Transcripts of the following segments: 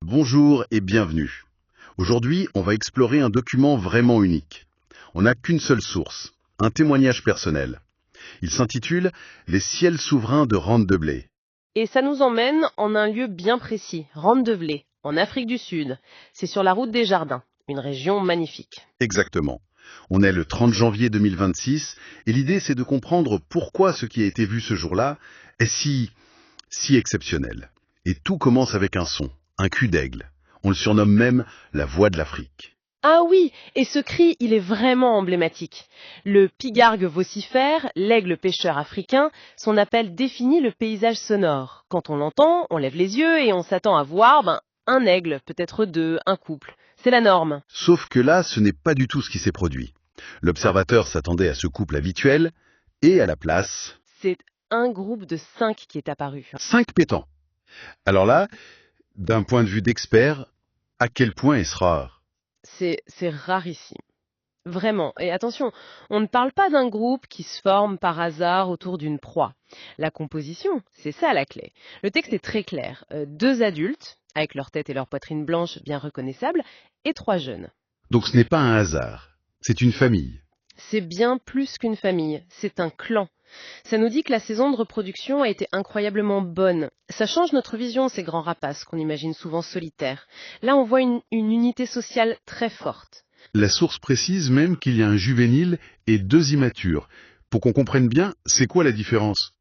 Bonjour et bienvenue. Aujourd'hui, on va explorer un document vraiment unique. On n'a qu'une seule source, un témoignage personnel. Il s'intitule Les ciels souverains de Randeblé. Et ça nous emmène en un lieu bien précis, Randevlé, en Afrique du Sud. C'est sur la route des Jardins, une région magnifique. Exactement. On est le 30 janvier 2026 et l'idée c'est de comprendre pourquoi ce qui a été vu ce jour-là est si exceptionnel. Et tout commence avec un son, un cul d'aigle. On le surnomme même la voix de l'Afrique. Ah oui, et ce cri, il est vraiment emblématique. Le pigargue vocifère, l'aigle pêcheur africain, son appel définit le paysage sonore. Quand on l'entend, on lève les yeux et on s'attend à voir un aigle, peut-être deux, un couple. C'est la norme. Sauf que là, ce n'est pas du tout ce qui s'est produit. L'observateur s'attendait à ce couple habituel, et à la place, C'est un groupe de 5 qui est apparu. 5 pétants. Alors là, d'un point de vue d'expert, à quel point est-ce rare? C'est rarissime. Vraiment. Et attention, on ne parle pas d'un groupe qui se forme par hasard autour d'une proie. La composition, c'est ça la clé. Le texte est très clair. Deux adultes, avec leur tête et leur poitrine blanche bien reconnaissables, et trois jeunes. Donc ce n'est pas un hasard, c'est une famille. C'est bien plus qu'une famille, c'est un clan. Ça nous dit que la saison de reproduction a été incroyablement bonne. Ça change notre vision, ces grands rapaces qu'on imagine souvent solitaires. Là, on voit une unité sociale très forte. La source précise même qu'il y a un juvénile et deux immatures. Pour qu'on comprenne bien, c'est quoi la différence?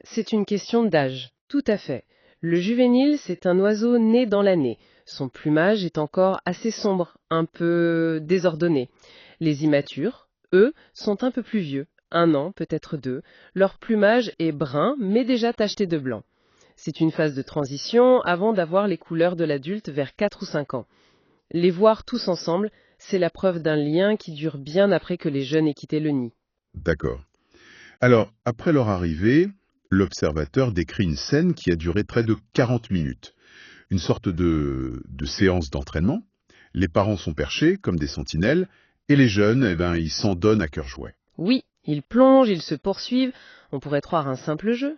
C'est une question d'âge, tout à fait. Le juvénile, c'est un oiseau né dans l'année. Son plumage est encore assez sombre, un peu désordonné. Les immatures, eux, sont un peu plus vieux, un an, peut-être deux. Leur plumage est brun, mais déjà tacheté de blanc. C'est une phase de transition avant d'avoir les couleurs de l'adulte vers 4 ou 5 ans. Les voir tous ensemble, c'est la preuve d'un lien qui dure bien après que les jeunes aient quitté le nid. D'accord. Alors, après leur arrivée, l'observateur décrit une scène qui a duré près de 40 minutes. Une sorte de séance d'entraînement. Les parents sont perchés comme des sentinelles, et les jeunes, ils s'en donnent à cœur joie. Oui, ils plongent, ils se poursuivent, on pourrait croire un simple jeu.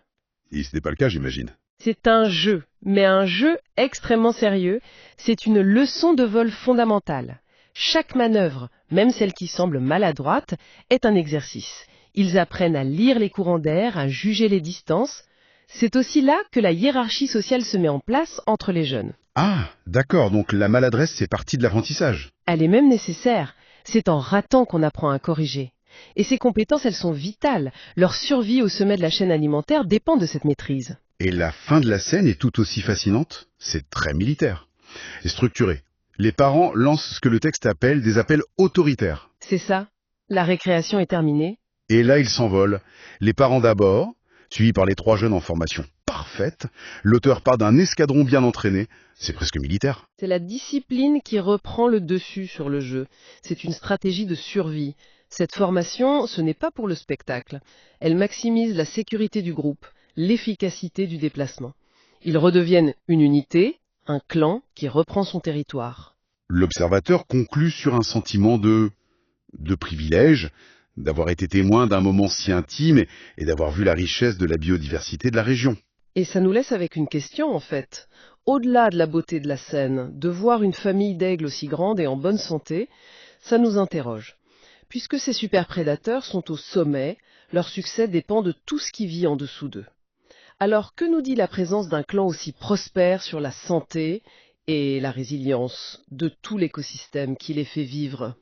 Et ce n'est pas le cas, j'imagine. C'est un jeu, mais un jeu extrêmement sérieux. C'est une leçon de vol fondamentale. Chaque manœuvre, même celle qui semble maladroite, est un exercice. Ils apprennent à lire les courants d'air, à juger les distances. C'est aussi là que la hiérarchie sociale se met en place entre les jeunes. Ah, d'accord, donc la maladresse, c'est partie de l'apprentissage. Elle est même nécessaire. C'est en ratant qu'on apprend à corriger. Et ces compétences, elles sont vitales. Leur survie au sommet de la chaîne alimentaire dépend de cette maîtrise. Et la fin de la scène est tout aussi fascinante. C'est très militaire et structuré. Les parents lancent ce que le texte appelle des appels autoritaires. C'est ça. La récréation est terminée. Et là, ils s'envolent. Les parents d'abord, suivis par les trois jeunes en formation parfaite. L'auteur part d'un escadron bien entraîné. C'est presque militaire. C'est la discipline qui reprend le dessus sur le jeu. C'est une stratégie de survie. Cette formation, ce n'est pas pour le spectacle. Elle maximise la sécurité du groupe, l'efficacité du déplacement. Ils redeviennent une unité, un clan qui reprend son territoire. L'observateur conclut sur un sentiment de privilège, d'avoir été témoin d'un moment si intime et d'avoir vu la richesse de la biodiversité de la région. Et ça nous laisse avec une question en fait. Au-delà de la beauté de la scène, de voir une famille d'aigles aussi grande et en bonne santé, ça nous interroge. Puisque ces super prédateurs sont au sommet, leur succès dépend de tout ce qui vit en dessous d'eux. Alors que nous dit la présence d'un clan aussi prospère sur la santé et la résilience de tout l'écosystème qui les fait vivre ?